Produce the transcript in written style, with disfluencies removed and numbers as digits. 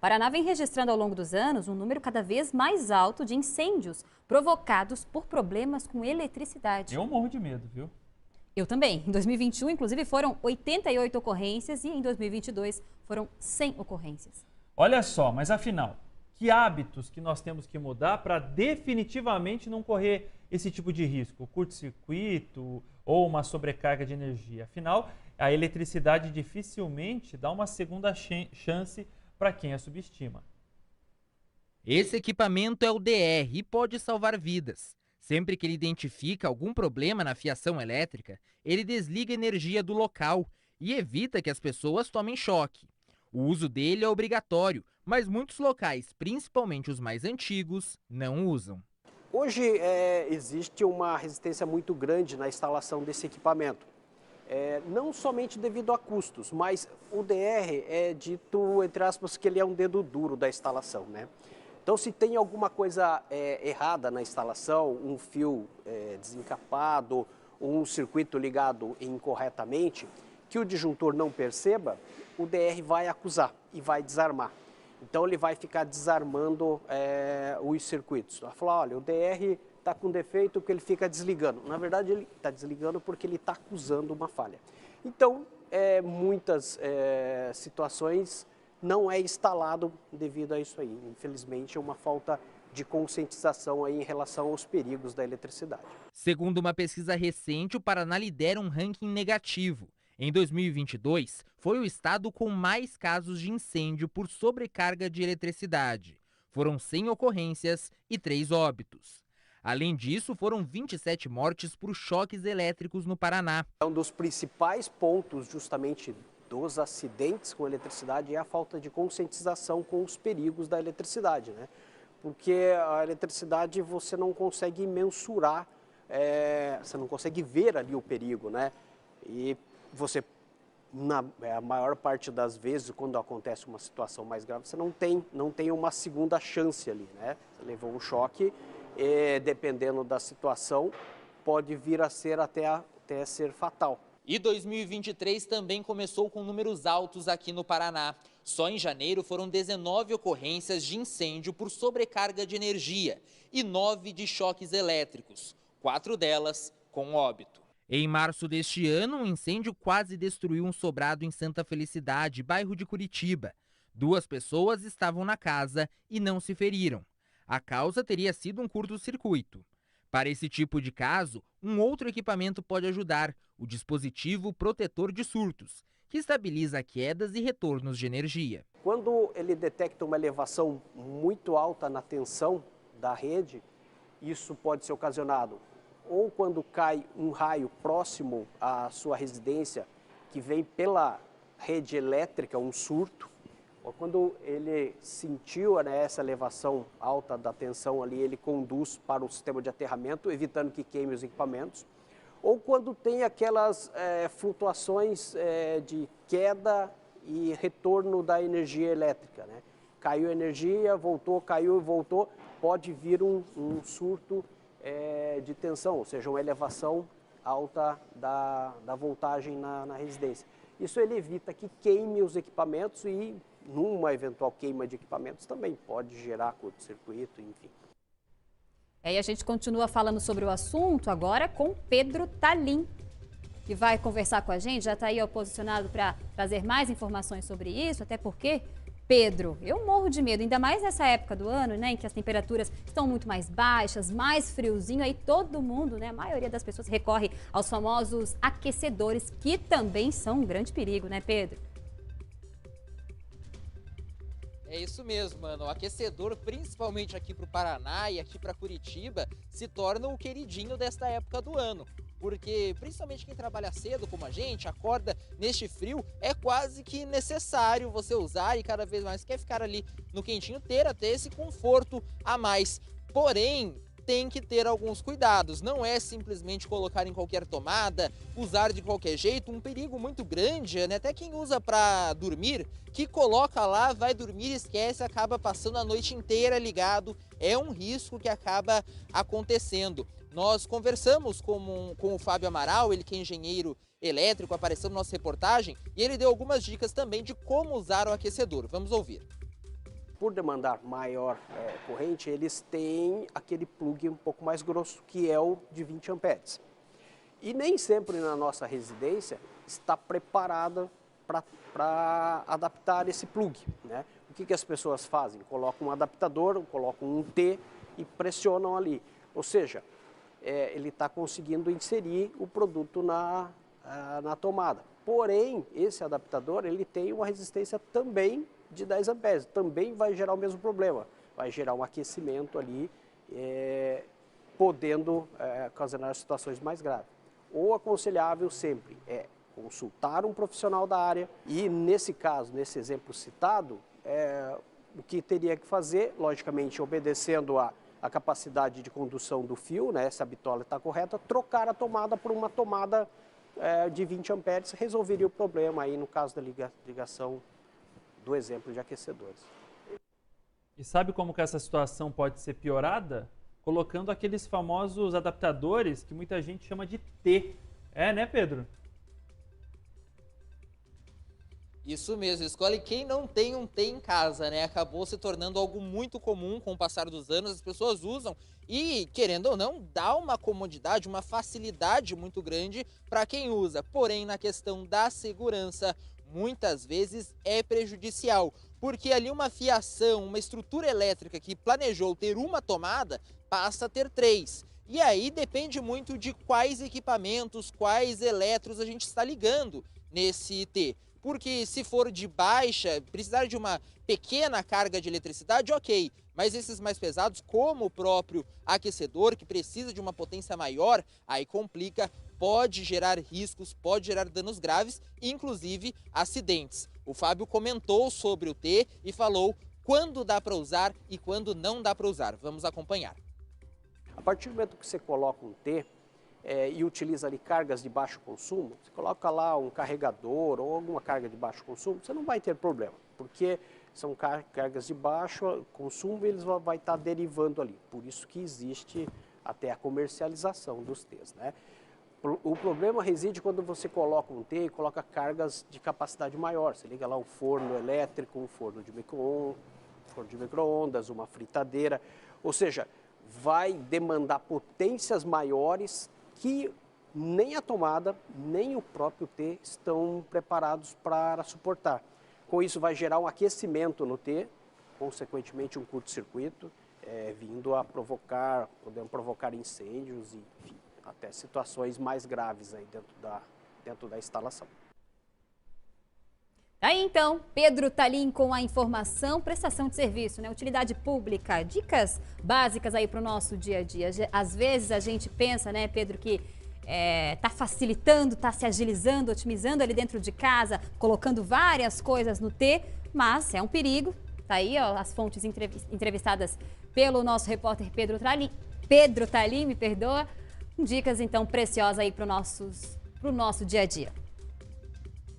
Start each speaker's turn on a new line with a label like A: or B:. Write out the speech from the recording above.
A: Paraná vem registrando ao longo dos anos um número cada vez mais alto de incêndios provocados por problemas com eletricidade.
B: Eu morro de medo, viu?
A: Eu também. Em 2021, inclusive, foram 88 ocorrências e em 2022 foram 100 ocorrências.
B: Olha só, mas afinal, que hábitos que nós temos que mudar para definitivamente não correr esse tipo de risco? Curto-circuito ou uma sobrecarga de energia? Afinal, a eletricidade dificilmente dá uma segunda chance para quem a subestima.
C: Esse equipamento é o DR e pode salvar vidas. Sempre que ele identifica algum problema na fiação elétrica, ele desliga a energia do local e evita que as pessoas tomem choque. O uso dele é obrigatório, mas muitos locais, principalmente os mais antigos, não usam.
D: Hoje existe uma resistência muito grande na instalação desse equipamento. Não somente devido a custos, mas o DR é dito, entre aspas, que ele é um dedo duro da instalação, né? Então, se tem alguma coisa errada na instalação, um fio desencapado, ou um circuito ligado incorretamente, que o disjuntor não perceba, o DR vai acusar e vai desarmar. Então, ele vai ficar desarmando os circuitos. Vai falar, olha, o DR está com defeito porque ele fica desligando. Na verdade, ele está desligando porque ele está acusando uma falha. Então, muitas situações não é instalado devido a isso aí. Infelizmente, é uma falta de conscientização aí em relação aos perigos da eletricidade.
C: Segundo uma pesquisa recente, o Paraná lidera um ranking negativo. Em 2022, foi o estado com mais casos de incêndio por sobrecarga de eletricidade. Foram 100 ocorrências e 3 óbitos. Além disso, foram 27 mortes por choques elétricos no Paraná.
D: Um dos principais pontos, justamente, dos acidentes com eletricidade é a falta de conscientização com os perigos da eletricidade, né? Porque a eletricidade você não consegue mensurar, você não consegue ver ali o perigo, né? E você, a maior parte das vezes, quando acontece uma situação mais grave, você não tem uma segunda chance ali, né? Você levou um choque e, dependendo da situação, pode vir a ser até ser fatal.
C: E 2023 também começou com números altos aqui no Paraná. Só em janeiro foram 19 ocorrências de incêndio por sobrecarga de energia e 9 de choques elétricos, 4 delas com óbito. Em março deste ano, um incêndio quase destruiu um sobrado em Santa Felicidade, bairro de Curitiba. 2 pessoas estavam na casa e não se feriram. A causa teria sido um curto-circuito. Para esse tipo de caso, um outro equipamento pode ajudar, o dispositivo protetor de surtos, que estabiliza quedas e retornos de energia.
D: Quando ele detecta uma elevação muito alta na tensão da rede, isso pode ser ocasionado ou quando cai um raio próximo à sua residência, que vem pela rede elétrica, um surto, ou quando ele sentiu essa elevação alta da tensão ali, ele conduz para o sistema de aterramento, evitando que queime os equipamentos, ou quando tem aquelas flutuações de queda e retorno da energia elétrica, né? Caiu a energia, voltou, caiu e voltou, pode vir um surto de tensão, ou seja, uma elevação alta da voltagem na residência. Isso ele evita que queime os equipamentos e, numa eventual queima de equipamentos, também pode gerar curto-circuito, enfim.
A: E a gente continua falando sobre o assunto agora com Pedro Talim, que vai conversar com a gente, já está aí posicionado para trazer mais informações sobre isso, até porque, Pedro, eu morro de medo, ainda mais nessa época do ano, né, em que as temperaturas estão muito mais baixas, mais friozinho, aí todo mundo, né, a maioria das pessoas recorre aos famosos aquecedores, que também são um grande perigo, né, Pedro?
C: É isso mesmo, mano. O aquecedor, principalmente aqui para o Paraná e aqui para Curitiba, se torna o queridinho desta época do ano. Porque, principalmente quem trabalha cedo, como a gente, acorda neste frio, é quase que necessário você usar e cada vez mais quer ficar ali no quentinho, ter até esse conforto a mais. Porém, tem que ter alguns cuidados, não é simplesmente colocar em qualquer tomada, usar de qualquer jeito, um perigo muito grande, né? Até quem usa para dormir, que coloca lá, vai dormir, esquece, acaba passando a noite inteira ligado, é um risco que acaba acontecendo. Nós conversamos com o Fábio Amaral, ele que é engenheiro elétrico, apareceu na nossa reportagem, e ele deu algumas dicas também de como usar o aquecedor. Vamos ouvir.
D: por demandar maior corrente, eles têm aquele plug um pouco mais grosso, que é o de 20 amperes. E nem sempre na nossa residência está preparada para adaptar esse plug, né? O que as pessoas fazem? Colocam um adaptador, colocam um T e pressionam ali. Ou seja, ele está conseguindo inserir o produto na tomada. Porém, esse adaptador ele tem uma resistência também de 10 amperes, também vai gerar o mesmo problema, vai gerar um aquecimento ali, podendo ocasionar situações mais graves. O aconselhável sempre é consultar um profissional da área e, nesse caso, nesse exemplo citado, o que teria que fazer, logicamente obedecendo a capacidade de condução do fio, né, se a bitola está correta, trocar a tomada por uma tomada de 20 amperes, resolveria o problema aí no caso da ligação do exemplo de aquecedores.
B: E sabe como que essa situação pode ser piorada? Colocando aqueles famosos adaptadores que muita gente chama de T. Né, Pedro?
C: Isso mesmo, escolhe quem não tem um T em casa, né? Acabou se tornando algo muito comum com o passar dos anos, as pessoas usam e, querendo ou não, dá uma comodidade, uma facilidade muito grande para quem usa. Porém, na questão da segurança, muitas vezes é prejudicial, porque ali uma fiação, uma estrutura elétrica que planejou ter uma tomada, passa a ter 3. E aí depende muito de quais equipamentos, quais eletros a gente está ligando nesse T. Porque se for de baixa, precisar de uma pequena carga de eletricidade, ok. Mas esses mais pesados, como o próprio aquecedor, que precisa de uma potência maior, aí complica, pode gerar riscos, pode gerar danos graves, inclusive acidentes. O Fábio comentou sobre o T e falou quando dá para usar e quando não dá para usar. Vamos acompanhar.
D: A partir do momento que você coloca um T, e utiliza ali cargas de baixo consumo, você coloca lá um carregador ou alguma carga de baixo consumo, você não vai ter problema, porque são cargas de baixo consumo e eles vão estar derivando ali. Por isso que existe até a comercialização dos T's, né? O problema reside quando você coloca um T e coloca cargas de capacidade maior. Você liga lá um forno elétrico, um forno de micro-ondas, uma fritadeira, ou seja, vai demandar potências maiores que nem a tomada, nem o próprio T estão preparados para suportar. Com isso vai gerar um aquecimento no T, consequentemente um curto-circuito, vindo a podendo provocar incêndios e, enfim, até situações mais graves aí dentro da instalação.
A: Aí então, Pedro Talin com a informação, prestação de serviço, né? Utilidade pública, dicas básicas aí para o nosso dia a dia. Às vezes a gente pensa, né, Pedro, que está facilitando, está se agilizando, otimizando ali dentro de casa, colocando várias coisas no T, mas é um perigo. Tá aí, ó, as fontes entrevistadas pelo nosso repórter Pedro Talin, me perdoa. Dicas então preciosas aí para o nosso dia a dia.